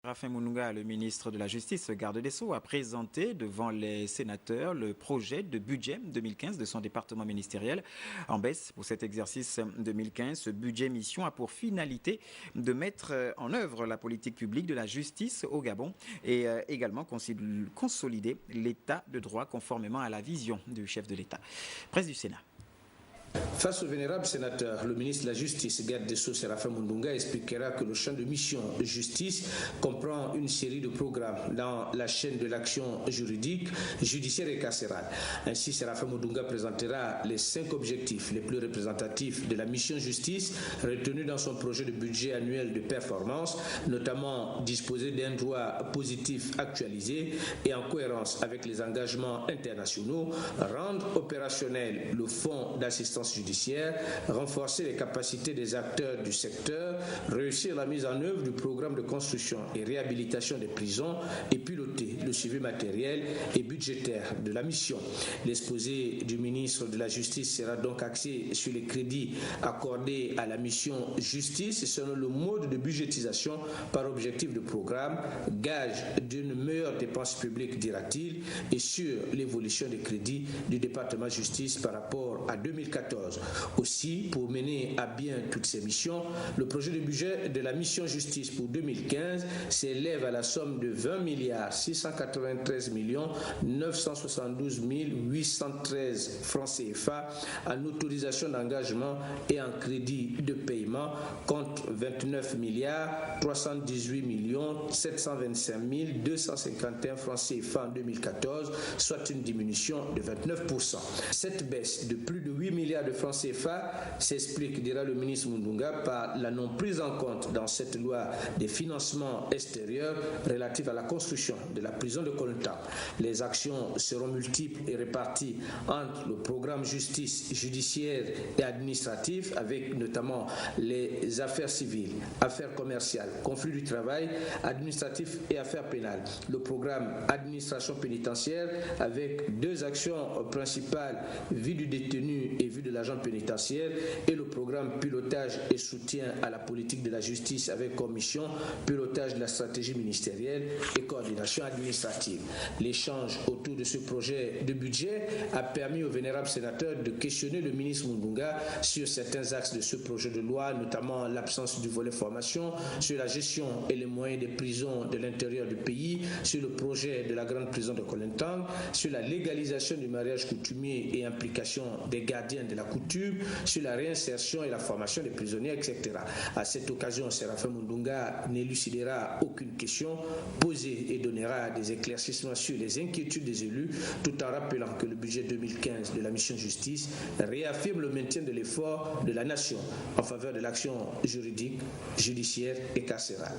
Séraphin Mounouga, le ministre de la Justice, garde des Sceaux, a présenté devant les sénateurs le projet de budget 2015 de son département ministériel en baisse pour cet exercice 2015. Ce budget mission a pour finalité de mettre en œuvre la politique publique de la justice au Gabon et également consolider l'état de droit conformément à la vision du chef de l'État. Presse du Sénat. Face au vénérable sénateur, le ministre de la Justice, garde des Sceaux, Séraphin Mounouga, expliquera que le champ de mission justice comprend une série de programmes dans la chaîne de l'action juridique, judiciaire et carcérale. Ainsi, Séraphin Mounouga présentera les 5 objectifs les plus représentatifs de la mission justice retenus dans son projet de budget annuel de performance, notamment disposer d'un droit positif actualisé et en cohérence avec les engagements internationaux, rendre opérationnel le fonds d'assistance judiciaire, renforcer les capacités des acteurs du secteur, réussir la mise en œuvre du programme de construction et réhabilitation des prisons et piloter le suivi matériel et budgétaire de la mission. L'exposé du ministre de la Justice sera donc axé sur les crédits accordés à la mission justice selon le mode de budgétisation par objectif de programme, gage d'une meilleure dépense publique, dira-t-il, et sur l'évolution des crédits du département justice par rapport à 2014. Aussi, pour mener à bien toutes ces missions, le projet de budget de la mission justice pour 2015 s'élève à la somme de 20 693 972 813 francs CFA en autorisation d'engagement et en crédit de paiement contre 29 318 725 251 francs CFA en 2014, soit une diminution de 29%. Cette baisse de plus de 8 milliards de francs CFA s'explique, dira le ministre Mounouga, par la non prise en compte dans cette loi des financements extérieurs relatifs à la construction de la prison de Kolontan. Les actions seront multiples et réparties entre le programme justice, judiciaire et administratif, avec notamment les affaires civiles, affaires commerciales, conflits du travail, administratif et affaires pénales. Le programme administration pénitentiaire avec 2 actions principales, vie du détenu et vue de l'agent pénitentiaire, et le programme pilotage et soutien à la politique de la justice avec comme mission pilotage de la stratégie ministérielle et coordination administrative. L'échange autour de ce projet de budget a permis au vénérable sénateur de questionner le ministre Mounouga sur certains axes de ce projet de loi, notamment l'absence du volet formation, sur la gestion et les moyens des prisons de l'intérieur du pays, sur le projet de la grande prison de Kolentang, sur la légalisation du mariage coutumier et implication des gardiens de la coutume, sur la réinsertion et la formation des prisonniers, etc. À cette occasion, Séraphin Mounouga n'élucidera aucune question posée et donnera des éclaircissements sur les inquiétudes des élus, tout en rappelant que le budget 2015 de la mission justice réaffirme le maintien de l'effort de la nation en faveur de l'action juridique, judiciaire et carcérale.